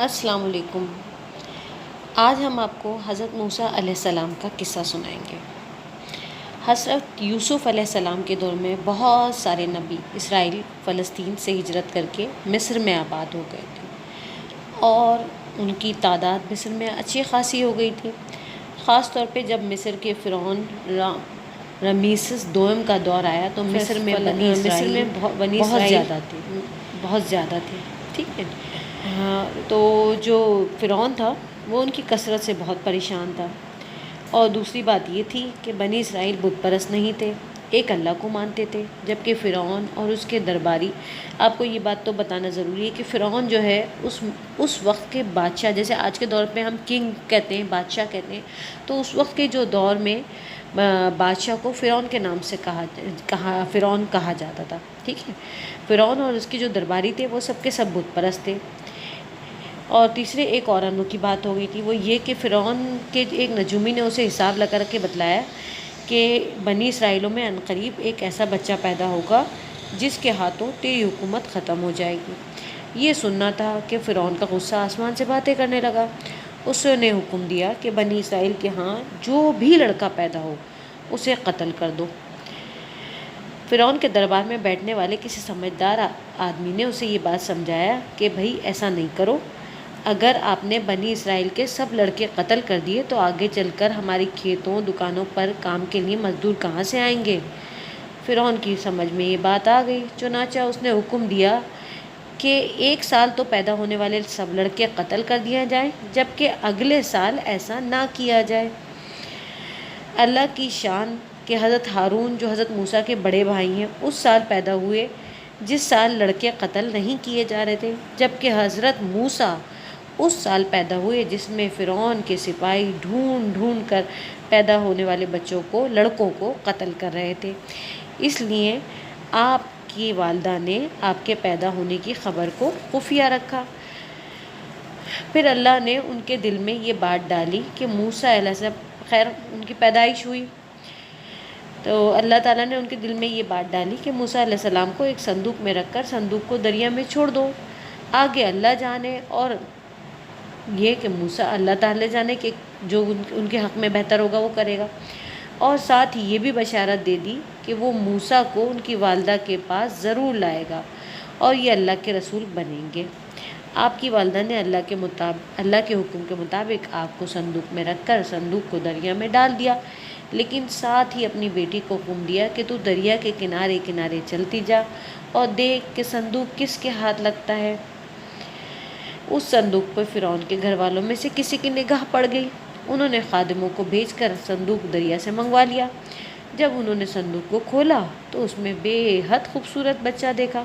السلام علیکم۔ آج ہم آپ کو حضرت موسیٰ علیہ السلام کا قصہ سنائیں گے۔ حضرت یوسف علیہ السلام کے دور میں بہت سارے نبی اسرائیل فلسطین سے ہجرت کر کے مصر میں آباد ہو گئے تھے، اور ان کی تعداد مصر میں اچھی خاصی ہو گئی تھی۔ خاص طور پہ جب مصر کے فرعون رمیسس دوم کا دور آیا تو مصر میں بنی اسرائیل بہت زیادہ تھے، ٹھیک ہے۔ تو جو فرعون تھا وہ ان کی کثرت سے بہت پریشان تھا، اور دوسری بات یہ تھی کہ بنی اسرائیل بت پرست نہیں تھے، ایک اللہ کو مانتے تھے، جبکہ فرعون اور اس کے درباری، آپ کو یہ بات تو بتانا ضروری ہے کہ فرعون جو ہے اس وقت کے بادشاہ، جیسے آج کے دور پہ ہم کنگ کہتے ہیں، بادشاہ کہتے ہیں، تو اس وقت کے جو دور میں بادشاہ کو فرعون کے نام سے فرعون کہا جاتا تھا، ٹھیک ہے۔ فرعون اور اس کے جو درباری تھے وہ سب کے سب بت پرست تھے۔ اور تیسرے ایک اور انوکھی بات ہو گئی تھی، وہ یہ کہ فرعون کے ایک نجومی نے اسے حساب لگا کے بتلایا کہ بنی اسرائیلوں میں عنقریب ایک ایسا بچہ پیدا ہوگا جس کے ہاتھوں تیری حکومت ختم ہو جائے گی۔ یہ سننا تھا کہ فرعون کا غصہ آسمان سے باتیں کرنے لگا۔ اس نے حکم دیا کہ بنی اسرائیل کے ہاں جو بھی لڑکا پیدا ہو اسے قتل کر دو۔ فرعون کے دربار میں بیٹھنے والے کسی سمجھدار آدمی نے اسے یہ بات سمجھایا کہ بھائی ایسا نہیں کرو، اگر آپ نے بنی اسرائیل کے سب لڑکے قتل کر دیے تو آگے چل کر ہماری کھیتوں دکانوں پر کام کے لیے مزدور کہاں سے آئیں گے؟ فرعون کی سمجھ میں یہ بات آ گئی، چنانچہ اس نے حکم دیا کہ 1 سال تو پیدا ہونے والے سب لڑکے قتل کر دیا جائیں، جبکہ اگلے سال ایسا نہ کیا جائے۔ اللہ کی شان کہ حضرت ہارون جو حضرت موسیٰ کے بڑے بھائی ہیں اس سال پیدا ہوئے جس سال لڑکے قتل نہیں کیے جا رہے تھے، جبکہ حضرت موسیٰ اس سال پیدا ہوئے جس میں فرعون کے سپاہی ڈھونڈ ڈھونڈ کر پیدا ہونے والے لڑکوں کو قتل کر رہے تھے۔ اس لیے آپ کی والدہ نے آپ کے پیدا ہونے کی خبر کو خفیہ رکھا۔ پھر اللہ نے ان کے دل میں یہ بات ڈالی کہ موسیٰ علیہ السلام، خیر ان کی پیدائش ہوئی تو اللہ تعالیٰ نے ان کے دل میں یہ بات ڈالی کہ موسیٰ علیہ السلام کو ایک صندوق میں رکھ کر صندوق کو دریا میں چھوڑ دو۔ آگے اللہ جانے، اور یہ کہ موسیٰ اللہ تعالیٰ جانے کہ جو ان کے حق میں بہتر ہوگا وہ کرے گا، اور ساتھ ہی یہ بھی بشارت دے دی کہ وہ موسیٰ کو ان کی والدہ کے پاس ضرور لائے گا اور یہ اللہ کے رسول بنیں گے۔ آپ کی والدہ نے اللہ کے حکم کے مطابق آپ کو صندوق میں رکھ کر صندوق کو دریا میں ڈال دیا، لیکن ساتھ ہی اپنی بیٹی کو حکم دیا کہ تو دریا کے کنارے کنارے چلتی جا اور دیکھ کہ صندوق کس کے ہاتھ لگتا ہے۔ اس صندوق پر فرعون کے گھر والوں میں سے کسی کی نگاہ پڑ گئی، انہوں نے خادموں کو بھیج کر صندوق دریا سے منگوا لیا۔ جب انہوں نے صندوق کو کھولا تو اس میں بے حد خوبصورت بچہ دیکھا۔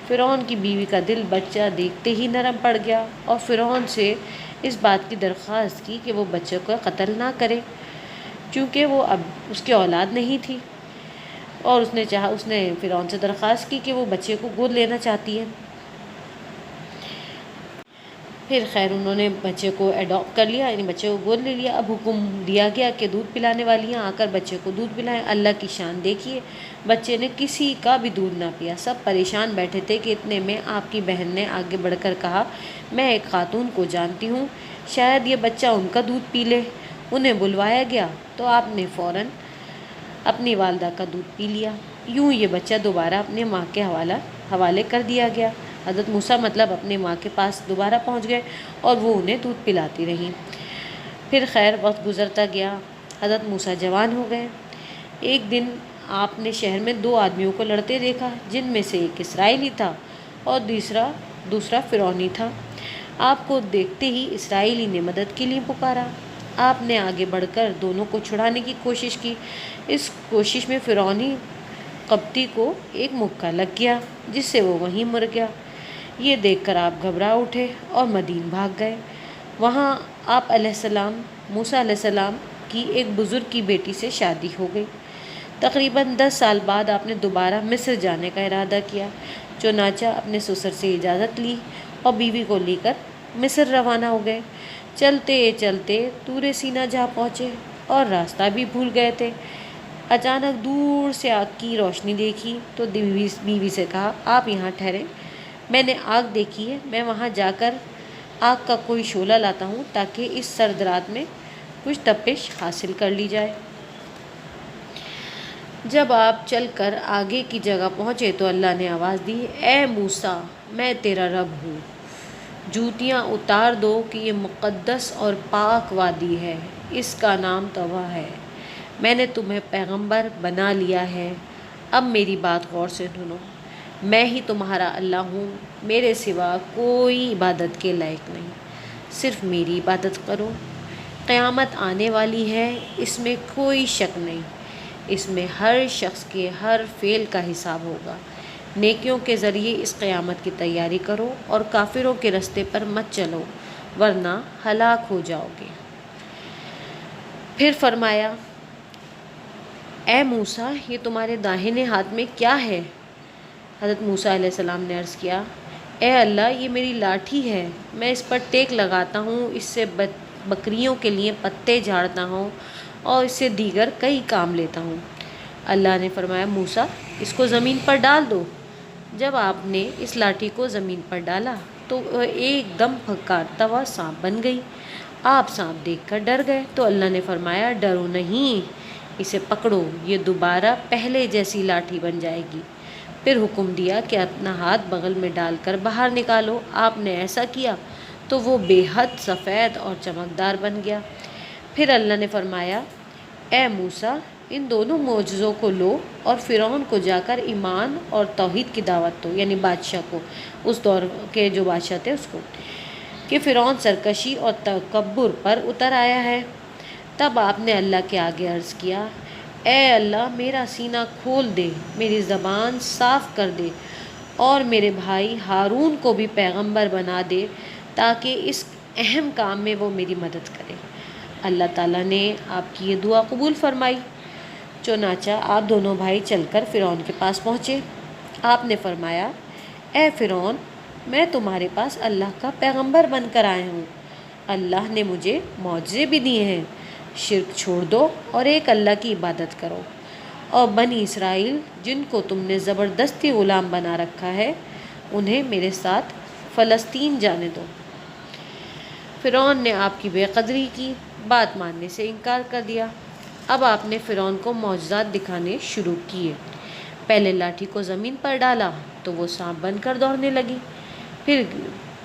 فرعون کی بیوی کا دل بچہ دیکھتے ہی نرم پڑ گیا اور فرعون سے اس بات کی درخواست کی کہ وہ بچے کو قتل نہ کرے، چونکہ وہ اب اس کی اولاد نہیں تھی، اور اس نے فرعون سے درخواست کی کہ وہ بچے کو گود لینا چاہتی ہے۔ پھر خیر انہوں نے بچے کو ایڈاپٹ کر لیا، یعنی بچے کو گود لے لیا۔ اب حکم دیا گیا کہ دودھ پلانے والیاں آ کر بچے کو دودھ پلائیں۔ اللہ کی شان دیکھیے، بچے نے کسی کا بھی دودھ نہ پیا۔ سب پریشان بیٹھے تھے کہ اتنے میں آپ کی بہن نے آگے بڑھ کر کہا، میں ایک خاتون کو جانتی ہوں، شاید یہ بچہ ان کا دودھ پی لے۔ انہیں بلوایا گیا تو آپ نے فوراً اپنی والدہ کا دودھ پی لیا۔ یوں یہ بچہ دوبارہ اپنے ماں کے حوالے کر دیا گیا۔ حضرت موسیٰ اپنے ماں کے پاس دوبارہ پہنچ گئے اور وہ انہیں دودھ پلاتی رہیں۔ پھر خیر وقت گزرتا گیا، حضرت موسیٰ جوان ہو گئے۔ ایک دن آپ نے شہر میں 2 آدمیوں کو لڑتے دیکھا، جن میں سے ایک اسرائیلی تھا اور دوسرا فرعونی تھا۔ آپ کو دیکھتے ہی اسرائیلی نے مدد کے لیے پکارا۔ آپ نے آگے بڑھ کر دونوں کو چھڑانے کی کوشش کی۔ اس کوشش میں فرعونی قبطی کو ایک مکہ لگ گیا جس سے وہ وہیں مر گیا۔ یہ دیکھ کر آپ گھبرا اٹھے اور مدین بھاگ گئے۔ وہاں آپ موسیٰ علیہ السلام کی ایک بزرگ کی بیٹی سے شادی ہو گئی۔ تقریباً 10 سال بعد آپ نے دوبارہ مصر جانے کا ارادہ کیا، چنانچہ اپنے سسر سے اجازت لی اور بیوی کو لے کر مصر روانہ ہو گئے۔ چلتے چلتے طور سینا جا پہنچے اور راستہ بھی بھول گئے تھے۔ اچانک دور سے آگ کی روشنی دیکھی تو بیوی سے کہا، آپ یہاں ٹھہریں، میں نے آگ دیکھی ہے، میں وہاں جا کر آگ کا کوئی شعلہ لاتا ہوں تاکہ اس سرد رات میں کچھ تپش حاصل کر لی جائے۔ جب آپ چل کر آگے کی جگہ پہنچے تو اللہ نے آواز دی، اے موسیٰ، میں تیرا رب ہوں، جوتیاں اتار دو کہ یہ مقدس اور پاک وادی ہے، اس کا نام طویٰ ہے، میں نے تمہیں پیغمبر بنا لیا ہے، اب میری بات غور سے سنو، میں ہی تمہارا اللہ ہوں، میرے سوا کوئی عبادت کے لائق نہیں، صرف میری عبادت کرو۔ قیامت آنے والی ہے، اس میں کوئی شک نہیں، اس میں ہر شخص کے ہر فعل کا حساب ہوگا، نیکیوں کے ذریعے اس قیامت کی تیاری کرو اور کافروں کے رستے پر مت چلو ورنہ ہلاک ہو جاؤ گے۔ پھر فرمایا، اے موسیٰ، یہ تمہارے داہنے ہاتھ میں کیا ہے؟ حضرت موسیٰ علیہ السلام نے عرض کیا، اے اللہ، یہ میری لاٹھی ہے، میں اس پر ٹیک لگاتا ہوں، اس سے بکریوں کے لیے پتے جھاڑتا ہوں اور اس سے دیگر کئی کام لیتا ہوں۔ اللہ نے فرمایا، موسیٰ، اس کو زمین پر ڈال دو۔ جب آپ نے اس لاٹھی کو زمین پر ڈالا تو وہ ایک دم پھکارتا ہوا سانپ بن گئی۔ آپ سانپ دیکھ کر ڈر گئے تو اللہ نے فرمایا، ڈرو نہیں، اسے پکڑو، یہ دوبارہ پہلے جیسی لاٹھی بن جائے گی۔ پھر حکم دیا کہ اپنا ہاتھ بغل میں ڈال کر باہر نکالو۔ آپ نے ایسا کیا تو وہ بے حد سفید اور چمکدار بن گیا۔ پھر اللہ نے فرمایا، اے موسیٰ، ان دونوں معجزوں کو لو اور فرعون کو جا کر ایمان اور توحید کی دعوت دو، یعنی بادشاہ کو، اس دور کے جو بادشاہ تھے اس کو، کہ فرعون سرکشی اور تکبر پر اتر آیا ہے۔ تب آپ نے اللہ کے آگے عرض کیا، اے اللہ، میرا سینہ کھول دے، میری زبان صاف کر دے اور میرے بھائی ہارون کو بھی پیغمبر بنا دے تاکہ اس اہم کام میں وہ میری مدد کرے۔ اللہ تعالیٰ نے آپ کی یہ دعا قبول فرمائی۔ چنانچہ آپ دونوں بھائی چل کر فرعون کے پاس پہنچے۔ آپ نے فرمایا، اے فرعون، میں تمہارے پاس اللہ کا پیغمبر بن کر آیا ہوں، اللہ نے مجھے معجزے بھی دیے ہیں، شرک چھوڑ دو اور ایک اللہ کی عبادت کرو، اور بنی اسرائیل جن کو تم نے زبردستی غلام بنا رکھا ہے انہیں میرے ساتھ فلسطین جانے دو۔ فرعون نے آپ کی بے قدری کی، بات ماننے سے انکار کر دیا۔ اب آپ نے فرعون کو معجزات دکھانے شروع کیے۔ پہلے لاٹھی کو زمین پر ڈالا تو وہ سانپ بن کر دوڑنے لگی، پھر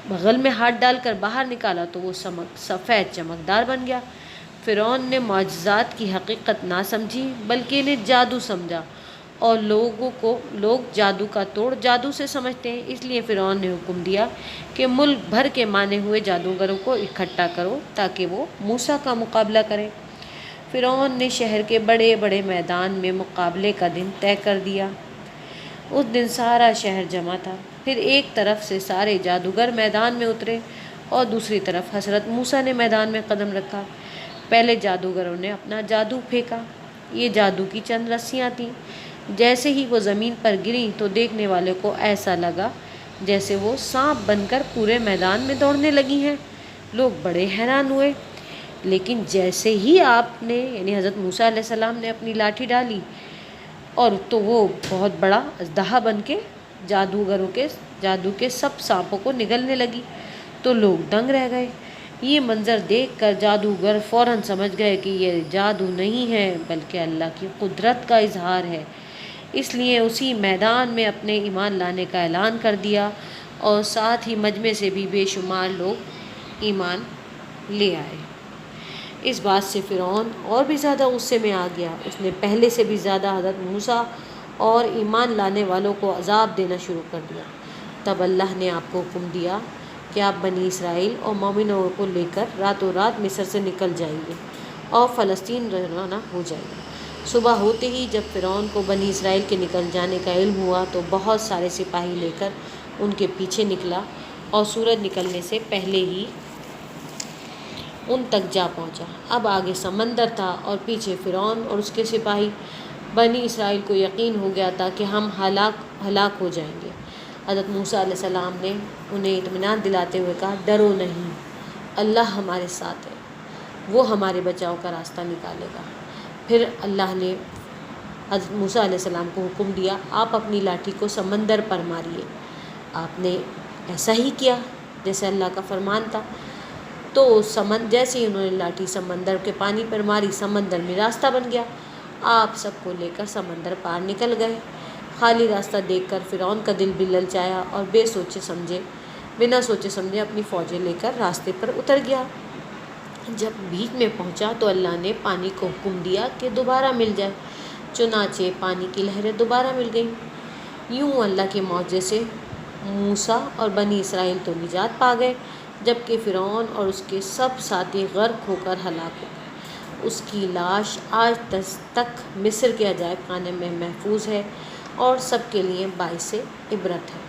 بغل میں ہاتھ ڈال کر باہر نکالا تو وہ سفید چمکدار بن گیا۔ فرعون نے معجزات کی حقیقت نہ سمجھی بلکہ انہیں جادو سمجھا، اور لوگ جادو کا توڑ جادو سے سمجھتے ہیں، اس لیے فرعون نے حکم دیا کہ ملک بھر کے مانے ہوئے جادوگروں کو اکٹھا کرو تاکہ وہ موسیٰ کا مقابلہ کریں۔ فرعون نے شہر کے بڑے بڑے میدان میں مقابلے کا دن طے کر دیا۔ اس دن سارا شہر جمع تھا۔ پھر ایک طرف سے سارے جادوگر میدان میں اترے اور دوسری طرف حضرت موسیٰ نے میدان میں قدم رکھا۔ پہلے جادوگروں نے اپنا جادو پھینکا۔ یہ جادو کی چند رسیاں تھیں، جیسے ہی وہ زمین پر گریں تو دیکھنے والے کو ایسا لگا جیسے وہ سانپ بن کر پورے میدان میں دوڑنے لگی ہیں۔ لوگ بڑے حیران ہوئے، لیکن جیسے ہی آپ نے یعنی حضرت موسیٰ علیہ السلام نے اپنی لاٹھی ڈالی اور تو وہ بہت بڑا اژدہا بن کے جادوگروں کے جادو کے سب سانپوں کو نگلنے لگی تو لوگ دنگ رہ گئے۔ یہ منظر دیکھ کر جادوگر فوراً سمجھ گئے کہ یہ جادو نہیں ہے بلکہ اللہ کی قدرت کا اظہار ہے، اس لیے اسی میدان میں اپنے ایمان لانے کا اعلان کر دیا اور ساتھ ہی مجمع سے بھی بے شمار لوگ ایمان لے آئے۔ اس بات سے فرعون اور بھی زیادہ غصے میں آ گیا۔ اس نے پہلے سے بھی زیادہ حضرت موسیٰ اور ایمان لانے والوں کو عذاب دینا شروع کر دیا۔ تب اللہ نے آپ کو حکم دیا کہ آپ بنی اسرائیل اور مومنوں کو لے کر راتوں رات مصر سے نکل جائیے اور فلسطین روانہ ہو جائیے۔ صبح ہوتے ہی جب فرعون کو بنی اسرائیل کے نکل جانے کا علم ہوا تو بہت سارے سپاہی لے کر ان کے پیچھے نکلا اور سورج نکلنے سے پہلے ہی ان تک جا پہنچا۔ اب آگے سمندر تھا اور پیچھے فرعون اور اس کے سپاہی۔ بنی اسرائیل کو یقین ہو گیا تھا کہ ہم ہلاک ہو جائیں گے۔ حضرت موسیٰ علیہ السلام نے انہیں اطمینان دلاتے ہوئے کہا، ڈرو نہیں، اللہ ہمارے ساتھ ہے، وہ ہمارے بچاؤ کا راستہ نکالے گا۔ پھر اللہ نے حضرت موسیٰ علیہ السلام کو حکم دیا، آپ اپنی لاٹھی کو سمندر پر ماریے۔ آپ نے ایسا ہی کیا جیسے اللہ کا فرمان تھا۔ تو جیسے ہی انہوں نے لاٹھی سمندر کے پانی پر ماری، سمندر میں راستہ بن گیا۔ آپ سب کو لے کر سمندر پار نکل گئے۔ خالی راستہ دیکھ کر فرعون کا دل بھی للچایا اور بنا سوچے سمجھے اپنی فوجیں لے کر راستے پر اتر گیا۔ جب بیچ میں پہنچا تو اللہ نے پانی کو حکم دیا کہ دوبارہ مل جائے، چنانچہ پانی کی لہریں دوبارہ مل گئیں۔ یوں اللہ کے معجزے سے موسیٰ اور بنی اسرائیل تو نجات پا گئے، جبکہ فرعون اور اس کے سب ساتھی غرق ہو کر ہلاک ہو گئے۔ اس کی لاش آج تک مصر کے عجائب خانے میں محفوظ ہے اور سب کے لیے باعث عبرت ہے۔